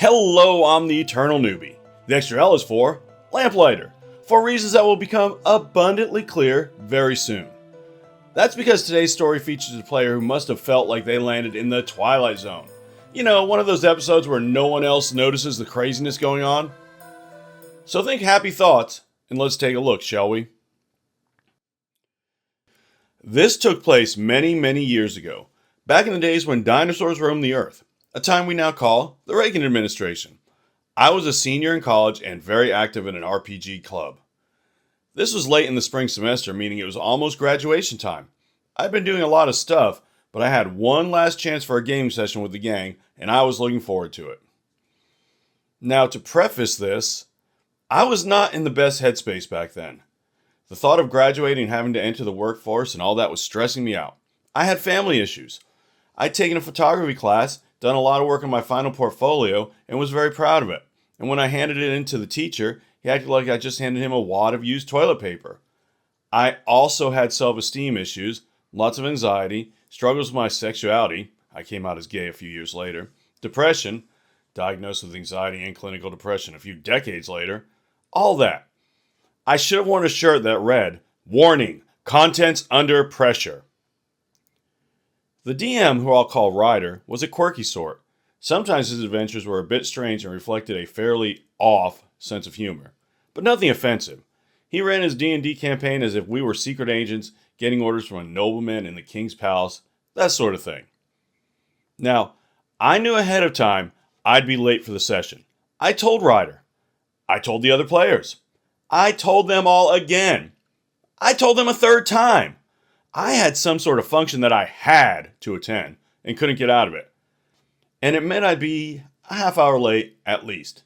Hello, I'm the Eternal Newbie. The extra L is for Lamplighter, for reasons that will become abundantly clear very soon. That's because today's story features a player who must have felt like they landed in the Twilight Zone. You know, one of those episodes where no one else notices the craziness going on. So think happy thoughts, and let's take a look, shall we? This took place many years ago, back in the days when dinosaurs roamed the earth, a time we now call the Reagan administration. I was a senior in college and very active in an RPG club. This was late in the spring semester, meaning it was almost graduation time. I'd been doing a lot of stuff, but I had one last chance for a game session with the gang, and I was looking forward to it. Now, to preface this, I was not in the best headspace back then. The thought of graduating and having to enter the workforce and all that was stressing me out. I had family issues. I'd taken a photography class, done a lot of work on my final portfolio, and was very proud of it. And when I handed it in to the teacher, he acted like I just handed him a wad of used toilet paper. I also had self-esteem issues, lots of anxiety, struggles with my sexuality, I came out as gay a few years later, depression, diagnosed with anxiety and clinical depression a few decades later, all that. I should have worn a shirt that read, "Warning, contents under pressure." The DM, who I'll call Ryder, was a quirky sort. Sometimes his adventures were a bit strange and reflected a fairly off sense of humor, but nothing offensive. He ran his D&D campaign as if we were secret agents getting orders from a nobleman in the king's palace, that sort of thing. Now, I knew ahead of time I'd be late for the session. I told Ryder. I told the other players. I told them all again. I told them a third time. I had some sort of function that I had to attend and couldn't get out of it. And it meant I'd be a half hour late at least.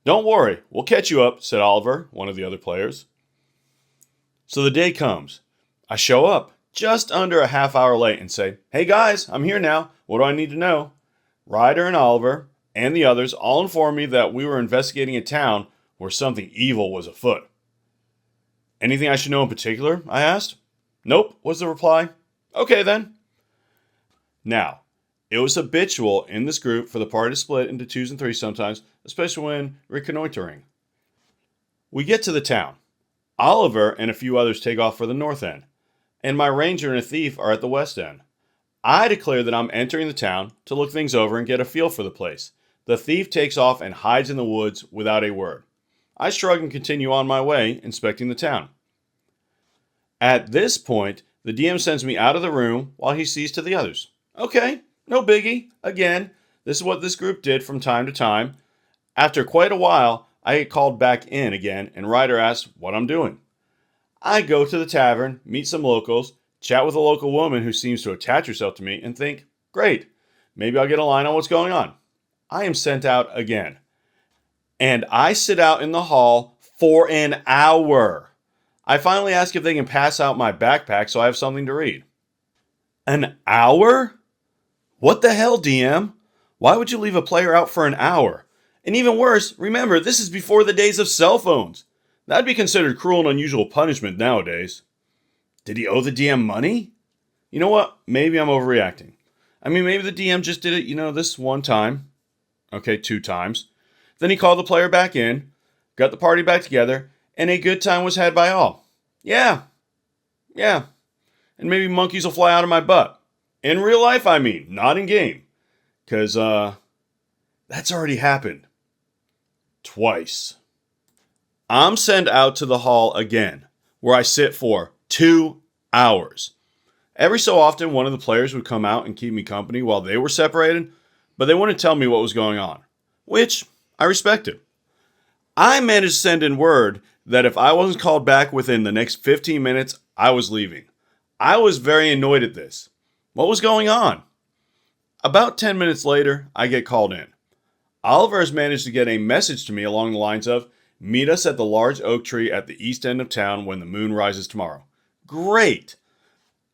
"Don't worry, we'll catch you up," said Oliver, one of the other players. So the day comes. I show up just under a half hour late and say, "Hey guys, I'm here now. What do I need to know?" Ryder and Oliver and the others all informed me that we were investigating a town where something evil was afoot. "Anything I should know in particular?" I asked. "Nope," was the reply. "Okay then." Now, it was habitual in this group for the party to split into twos and threes sometimes, especially when reconnoitering. We get to the town. Oliver and a few others take off for the north end, and my ranger and a thief are at the west end. I declare that I'm entering the town to look things over and get a feel for the place. The thief takes off and hides in the woods without a word. I shrug and continue on my way, inspecting the town. At this point, the DM sends me out of the room while he sees to the others. Okay, no biggie. Again, this is what this group did from time to time. After quite a while, I get called back in again, and Ryder asks what I'm doing. I go to the tavern, meet some locals, chat with a local woman who seems to attach herself to me, and think, great, maybe I'll get a line on what's going on. I am sent out again. And I sit out in the hall for an hour. I finally ask if they can pass out my backpack so I have something to read. An hour? What the hell, DM? Why would you leave a player out for an hour? And even worse, remember, this is before the days of cell phones. That'd be considered cruel and unusual punishment nowadays. Did he owe the DM money? You know what? Maybe I'm overreacting. I mean, maybe the DM just did it, this one time. Okay, 2 times. Then he called the player back in, got the party back together, and a good time was had by all. Yeah. And maybe monkeys will fly out of my butt. In real life, I mean, not in game. Because, that's already happened. Twice. I'm sent out to the hall again, where I sit for 2 hours. Every so often, one of the players would come out and keep me company while they were separated, but they wouldn't tell me what was going on, which I respected. I managed to send in word that if I wasn't called back within the next 15 minutes, I was leaving. I was very annoyed at this. What was going on? About 10 minutes later, I get called in. Oliver has managed to get a message to me along the lines of, "Meet us at the large oak tree at the east end of town when the moon rises tomorrow." Great!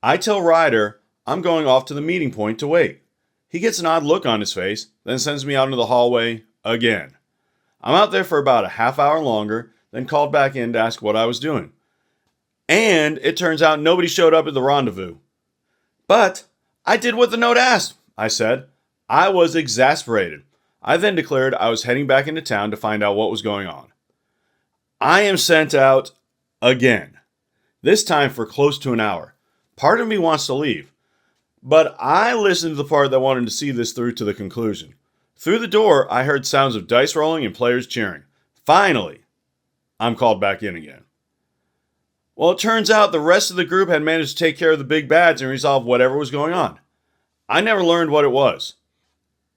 I tell Ryder I'm going off to the meeting point to wait. He gets an odd look on his face, then sends me out into the hallway again. I'm out there for about a half hour longer, then called back in to ask what I was doing. And it turns out nobody showed up at the rendezvous. "But I did what the note asked," I said. I was exasperated. I then declared I was heading back into town to find out what was going on. I am sent out again, this time for close to an hour. Part of me wants to leave, but I listened to the part that wanted to see this through to the conclusion. Through the door, I heard sounds of dice rolling and players cheering. Finally, I'm called back in again. Well, it turns out the rest of the group had managed to take care of the big bads and resolve whatever was going on. I never learned what it was,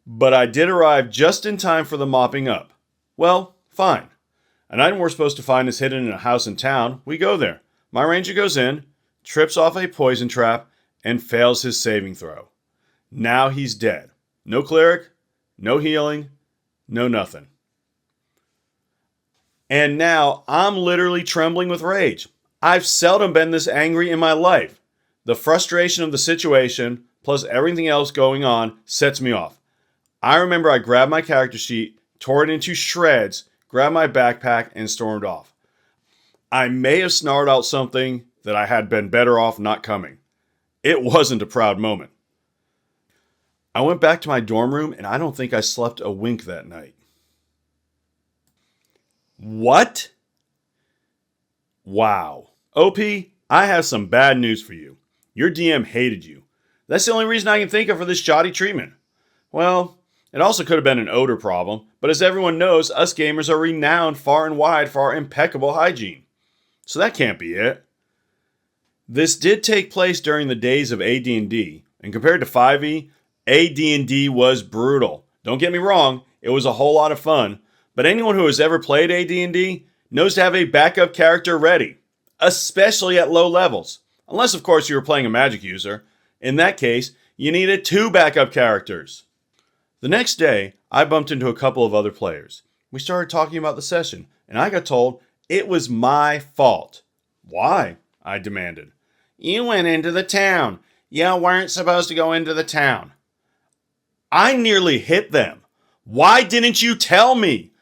but I did arrive just in time for the mopping up. Well, fine. An item we're supposed to find is hidden in a house in town. We go there. My ranger goes in, trips off a poison trap, and fails his saving throw. Now he's dead. No cleric, no healing, no nothing. And now I'm literally trembling with rage. I've seldom been this angry in my life. The frustration of the situation, plus everything else going on, sets me off. I remember I grabbed my character sheet, tore it into shreds, grabbed my backpack, and stormed off. I may have snarled out something that I had been better off not coming. It wasn't a proud moment. I went back to my dorm room, and I don't think I slept a wink that night. What? Wow. OP, I have some bad news for you. Your DM hated you. That's the only reason I can think of for this shoddy treatment. Well, it also could have been an odor problem, but as everyone knows, us gamers are renowned far and wide for our impeccable hygiene. So that can't be it. This did take place during the days of AD&D, and compared to 5e, AD&D was brutal. Don't get me wrong, it was a whole lot of fun, but anyone who has ever played AD&D knows to have a backup character ready, especially at low levels. Unless, of course, you were playing a magic user. In that case, you needed 2 backup characters. The next day, I bumped into a couple of other players. We started talking about the session, and I got told it was my fault. Why? I demanded. You went into the town. You weren't supposed to go into the town. I nearly hit them. Why didn't you tell me?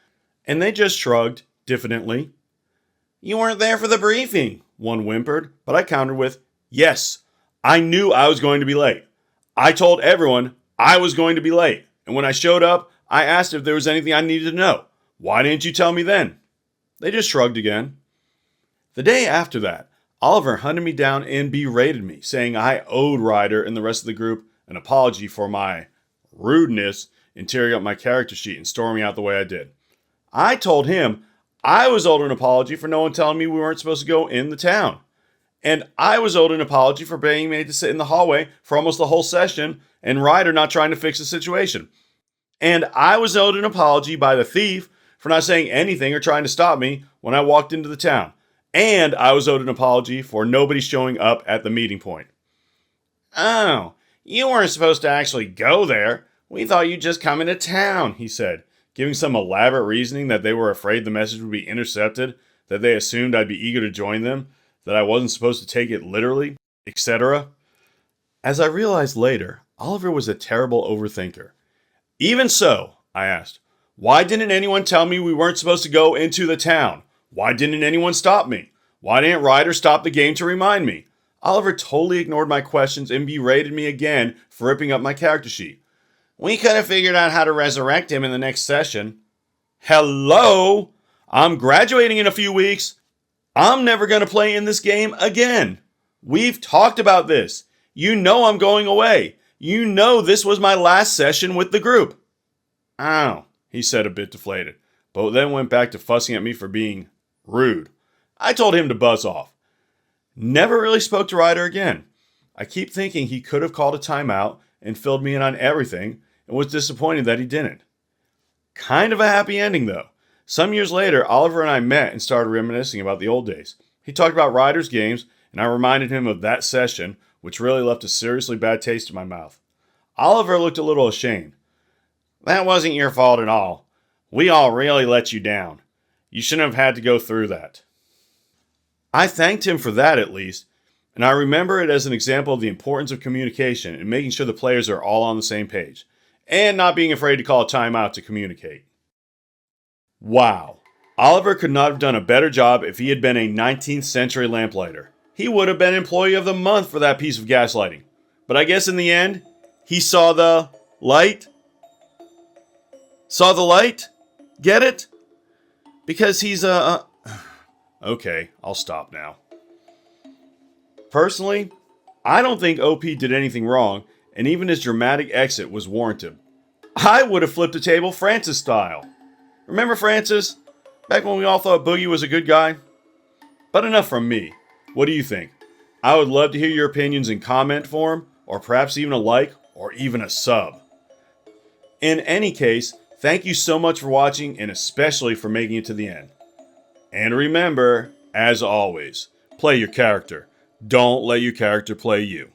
And they just shrugged, diffidently. You weren't there for the briefing, one whimpered, but I countered with, yes, I knew I was going to be late. I told everyone I was going to be late, and when I showed up, I asked if there was anything I needed to know. Why didn't you tell me then? They just shrugged again. The day after that, Oliver hunted me down and berated me, saying I owed Ryder and the rest of the group an apology for my rudeness in tearing up my character sheet and storming out the way I did. I told him I was owed an apology for no one telling me we weren't supposed to go in the town. And I was owed an apology for being made to sit in the hallway for almost the whole session and Ryder not trying to fix the situation. And I was owed an apology by the thief for not saying anything or trying to stop me when I walked into the town. And I was owed an apology for nobody showing up at the meeting point. Oh, you weren't supposed to actually go there. We thought you'd just come into town, he said, giving some elaborate reasoning that they were afraid the message would be intercepted, that they assumed I'd be eager to join them, that I wasn't supposed to take it literally, etc. As I realized later, Oliver was a terrible overthinker. Even so, I asked, why didn't anyone tell me we weren't supposed to go into the town? Why didn't anyone stop me? Why didn't Ryder stop the game to remind me? Oliver totally ignored my questions and berated me again for ripping up my character sheet. We could have figured out how to resurrect him in the next session. Hello? I'm graduating in a few weeks. I'm never going to play in this game again. We've talked about this. You know I'm going away. You know this was my last session with the group. Oh, he said, a bit deflated, but then went back to fussing at me for being rude. I told him to buzz off. Never really spoke to Ryder again. I keep thinking he could have called a timeout and filled me in on everything and was disappointed that he didn't. Kind of a happy ending, though. Some years later, Oliver and I met and started reminiscing about the old days. He talked about Ryder's games, and I reminded him of that session, which really left a seriously bad taste in my mouth. Oliver looked a little ashamed. That wasn't your fault at all. We all really let you down. You shouldn't have had to go through that. I thanked him for that, at least, and I remember it as an example of the importance of communication and making sure the players are all on the same page, and not being afraid to call a timeout to communicate. Wow. Oliver could not have done a better job if he had been a 19th century lamplighter. He would have been Employee of the Month for that piece of gaslighting. But I guess in the end, he saw the light. Saw the light? Get it? Because he's Okay, I'll stop now. Personally, I don't think OP did anything wrong, and even his dramatic exit was warranted. I would have flipped the table Francis style. Remember Francis? Back when we all thought Boogie was a good guy? But enough from me. What do you think? I would love to hear your opinions in comment form, or perhaps even a like, or even a sub. In any case, thank you so much for watching, and especially for making it to the end. And remember, as always, play your character. Don't let your character play you.